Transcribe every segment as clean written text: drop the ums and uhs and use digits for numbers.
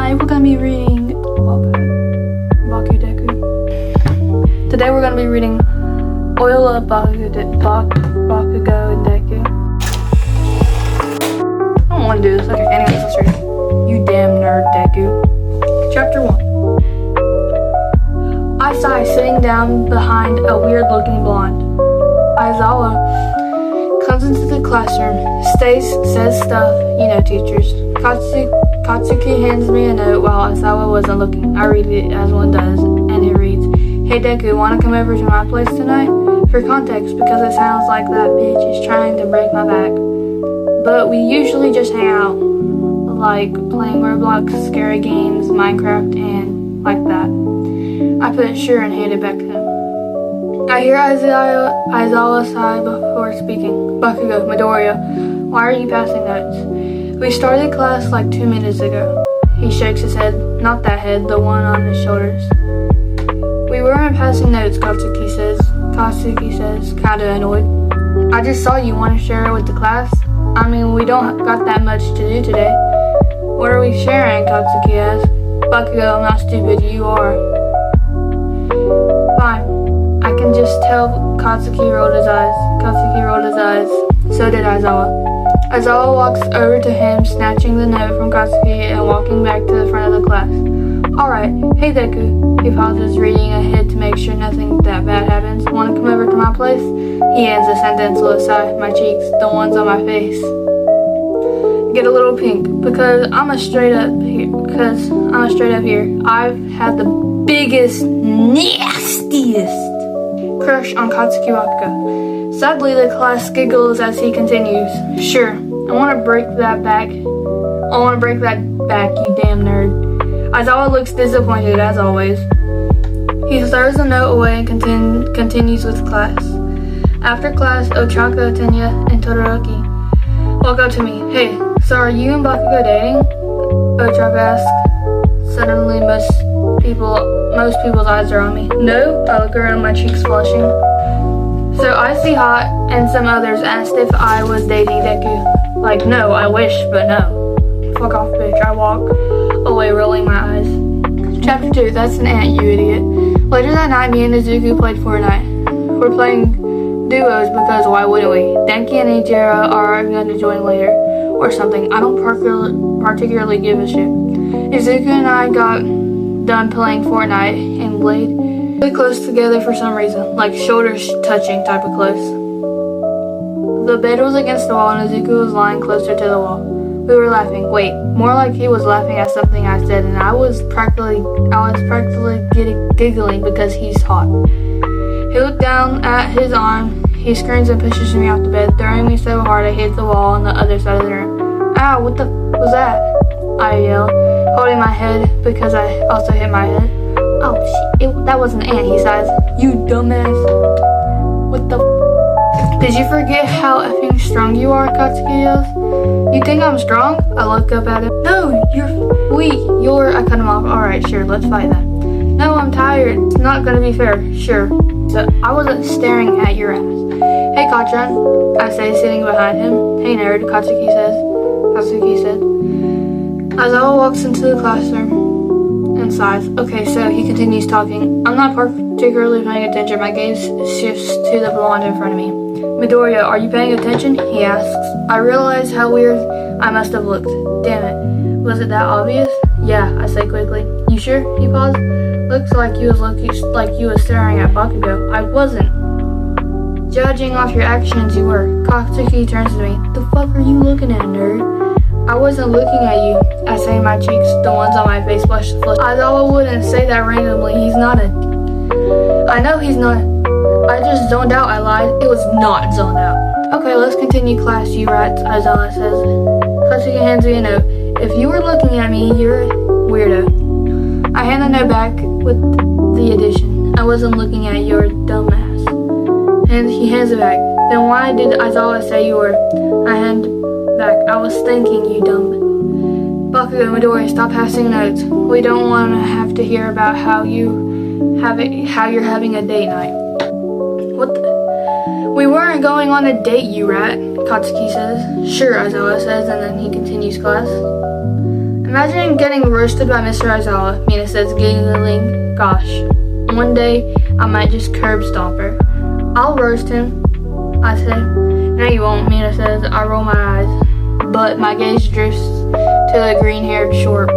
Tonight we're going to be reading Wattpad, Bkdk. Today we're going to be reading Oil of Bkdk. I don't want to do this. Okay, anyways, let's read it. You damn nerd, Deku. Chapter 1. I sigh sitting down behind a weird-looking blonde. Aizawa comes into the classroom, says stuff, teachers. Katsuki hands me a note while Aizawa wasn't looking. I read it as one does, and it reads, Hey Deku, wanna come over to my place tonight? For context, because it sounds like that bitch is trying to break my back. But we usually just hang out, like playing Roblox, scary games, Minecraft, and like that. I put sure and hand it back to him. I hear Aizawa sigh before speaking. Bakugo, Midoriya, why are you passing notes? We started class like 2 minutes ago. He shakes his head. Not that head, the one on his shoulders. We weren't passing notes, Katsuki says, kinda annoyed. I just saw you. Want to share it with the class? I mean, we don't got that much to do today. What are we sharing? Katsuki asks. Bakugo, I'm not stupid. You are. Fine. I can just tell. Katsuki rolled his eyes. So did Aizawa. Aizawa walks over to him, snatching the note from Katsuki and walking back to the front of the class. Alright, hey Deku. He pauses, reading ahead to make sure nothing that bad happens. Wanna come over to my place? He ends the sentence with a sigh. My cheeks, the ones on my face, get a little pink because I'm a straight up here. I've had the biggest, nastiest crush on Katsuki Bakugo. Sadly, the class giggles as he continues. Sure, I want to break that back, you damn nerd. Aizawa looks disappointed, as always. He throws the note away and continues with class. After class, Ochako, Tenya, and Todoroki walk up to me. Hey, so are you and Bakugo dating? Ochako asks. Suddenly, most people's eyes are on me. No, I look around, my cheeks flushing. So Icy Hot and some others asked if I was dating Deku. Like, no, I wish, but no. Fuck off, bitch. I walk away, rolling my eyes. Chapter 2, that's an ant, you idiot. Later that night, me and Izuku played Fortnite. We're playing duos because why wouldn't we? Denki and Ijira are going to join later, or something. I don't particularly give a shit. Izuku and I got done playing Fortnite and played really close together for some reason, like shoulders touching type of close. The bed was against the wall and Izuku was lying closer to the wall. We were laughing. Wait, more like he was laughing at something I said, and I was practically giggling because he's hot. He looked down at his arm. He screams and pushes me off the bed, throwing me so hard I hit the wall on the other side of the room. Ow, what the was that? I yelled, holding my head because I also hit my head. Oh shit, that was an ant, he sighs. You dumbass. What the Did you forget how effing strong you are, Katsuki yells. You think I'm strong? I look up at him. No, you're weak. I cut him off. Alright, sure, let's fight then. No, I'm tired. It's not gonna be fair. Sure. So I wasn't staring at your ass. Hey, Kachan, I say, sitting behind him. Hey, nerd, Katsuki said. Aizawa walks into the classroom and sighs. Okay, so he continues talking. I'm not particularly paying attention. My gaze shifts to the blonde in front of me. Midoriya, are you paying attention? He asks. I realize how weird I must have looked. Damn it. Was it that obvious? Yeah, I say quickly. You sure? He paused. Looks like you was staring at Bakugo. I wasn't. Judging off your actions, you were. Katsuki turns to me. The fuck are you looking at, nerd? I wasn't looking at you. I say, my cheeks, the ones on my face, flush. Aizawa wouldn't say that randomly. He's not a... I know he's not. I just zoned out, I lied. It was not zoned out. Okay, let's continue class, you rats, Aizawa says. Katsuki hands me a note. If you were looking at me, you're a weirdo. I hand the note back with the addition. I wasn't looking at your dumbass. And he hands it back. Then why did Aizawa say you were? I hand back. I was thinking, you dumb. Bakugo, Midori, stop passing notes. We don't want to have to hear about how you're having a date night. What the? We weren't going on a date, you rat, Katsuki says. Sure, Aizawa says, and then he continues class. Imagine getting roasted by Mr. Aizawa, Mina says, giggling. Gosh, one day I might just curb stomp her. I'll roast him, I say. No, you won't, Mina says. I roll my eyes, but my gaze drifts to the green-haired short.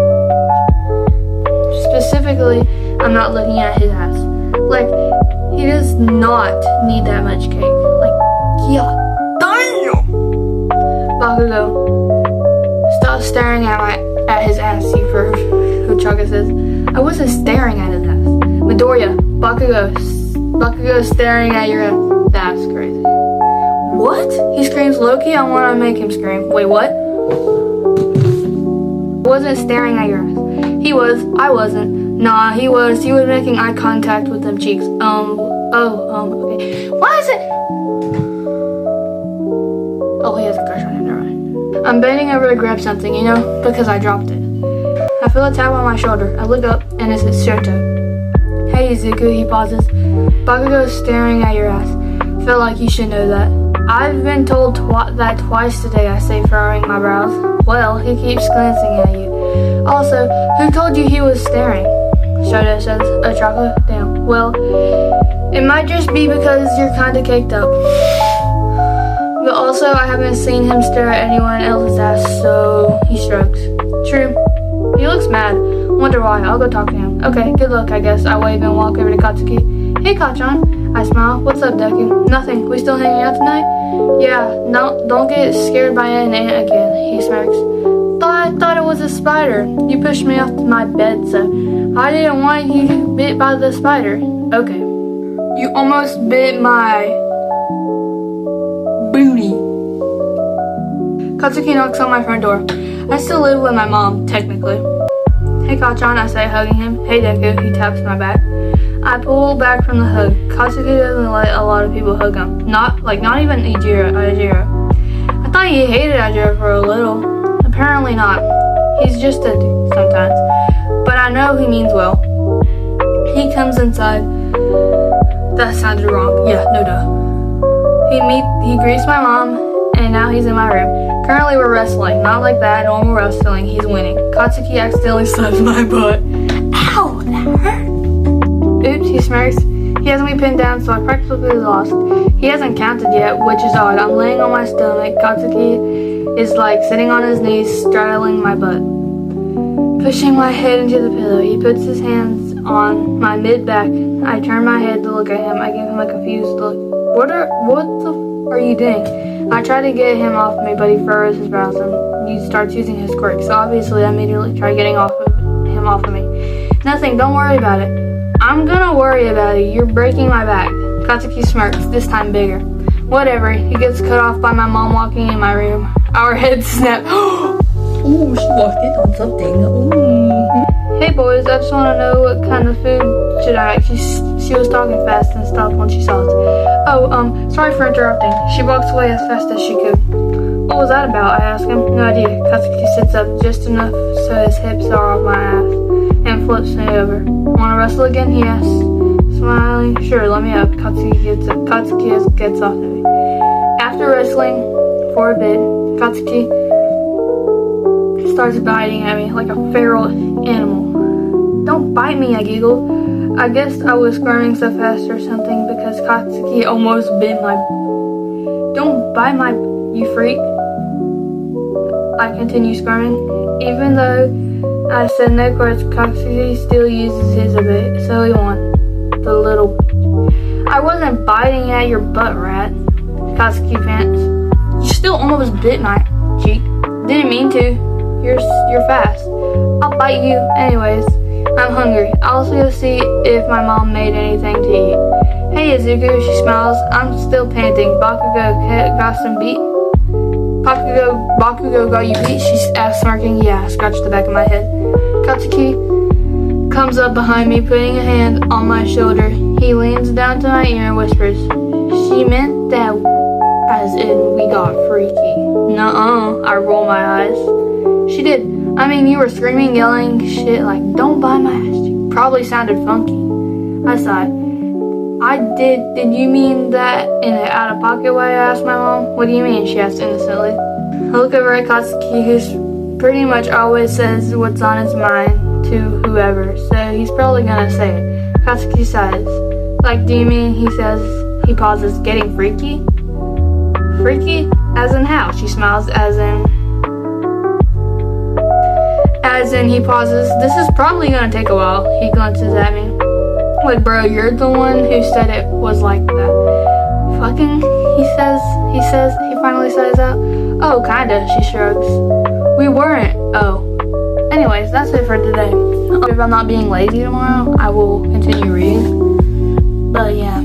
Specifically, I'm not looking at his ass. Like, he does not need that much cake. Like, yeah, damn! Bakugo, stop staring at his ass, you perv, Ochaka says. I wasn't staring at his ass. Midoriya, Bakugo's staring at your ass. That's crazy. What? He screams. Loki, I want to make him scream. Wait, what? Wasn't staring at your ass. He was. I wasn't. Nah, he was. He was making eye contact with them cheeks. Okay. Why is it? Oh, he has a crush on him. Never mind. I'm bending over to grab something, you know, because I dropped it. I feel a tap on my shoulder. I look up, and it's Shoto. Hey, Izuku, he pauses. Bakugo's staring at your ass. Feel like you should know that. I've been told that twice today, I say, furrowing my brows. Well, he keeps glancing at you. Also, who told you he was staring? Shoto says. Ochaka, damn. Well, it might just be because you're kinda caked up. But also, I haven't seen him stare at anyone else's ass, so he shrugs. True. He looks mad. Wonder why. I'll go talk to him. Okay, good luck, I guess. I wave and walk over to Katsuki. Hey, Kachan. I smile. What's up, Deku? Nothing. We still hanging out tonight? Yeah. No, don't get scared by an ant again. He smirks. I thought it was a spider. You pushed me off my bed, so I didn't want you bit by the spider. Okay. You almost bit my booty. Katsuki knocks on my front door. I still live with my mom, technically. Hey, Kachan, I say, hugging him. Hey, Deku, he taps my back. I pull back from the hug. Katsuki doesn't let a lot of people hug him. Not even Ajiro. I thought he hated Ajiro for a little. Apparently not. He's just a dude sometimes. But I know he means well. He comes inside. That sounded wrong. Yeah, no duh. He greets my mom, and now he's in my room. Currently we're wrestling. Not like that, normal wrestling. He's winning. Katsuki accidentally slaps my butt. Ow, that hurt. Oops, he smirks. He has me pinned down, so I practically lost. He hasn't counted yet, which is odd. I'm laying on my stomach. Katsuki is like sitting on his knees, straddling my butt. Pushing my head into the pillow, he puts his hands on my mid-back. I turn my head to look at him. I give him a confused look. What the are you doing? I try to get him off me, but he furrows his brows and he starts using his quirk. So obviously I immediately try getting him off of me. Nothing, don't worry about it. I'm gonna worry about it. You're breaking my back. Katsuki smirks, this time bigger. Whatever. He gets cut off by my mom walking in my room. Our heads snap. Ooh, she walked in on something. Ooh. Hey boys, I just want to know what kind of food should I like. She was talking fast and stopped when she saw us. Oh, sorry for interrupting. She walks away as fast as she could. What was that about? I ask him. No idea. Katsuki sits up just enough so his hips are off my ass and flips me over. Want to wrestle again? He asks, smiling. Sure, let me up. Katsuki gets off of me. After wrestling for a bit, Katsuki starts biting at me like a feral animal. Don't bite me, I giggle. I guess I was squirming so fast or something because Katsuki almost bit my... Don't bite my... you freak. I continue squirming. Even though I said no words, Katsuki still uses his a bit, so he won. The little... I wasn't biting at your butt, rat. Katsuki pants. You still almost bit my cheek. Didn't mean to. You're fast. I'll bite you anyways. I'm hungry. I'll also go see if my mom made anything to eat. Hey, Izuku, she smiles. I'm still panting. Bakugo got some beat? Bakugo got you beat? She asked, smirking. Yeah, I scratched the back of my head. Katsuki comes up behind me, putting a hand on my shoulder. He leans down to my ear and whispers, she meant that as in we got freaky. Nuh-uh, I roll my eyes. She did. I mean, you were screaming, yelling shit like, don't bite my ass. Probably sounded funky. I sighed. Did you mean that in an out-of-pocket way? I asked my mom. What do you mean? She asked innocently. I look over at Katsuki, who's pretty much always says what's on his mind to whoever, so he's probably gonna say it. Katsuki sighs. Like, do you mean, he says, he pauses, getting freaky? Freaky? As in how? She smiles, as in he pauses. This is probably gonna take a while. He glances at me. Like, bro, you're the one who said it was like that. Fucking, he finally says out. Oh, kinda, she shrugs. We weren't. Oh. Anyways, that's it for today. If I'm not being lazy tomorrow, I will continue reading. But yeah.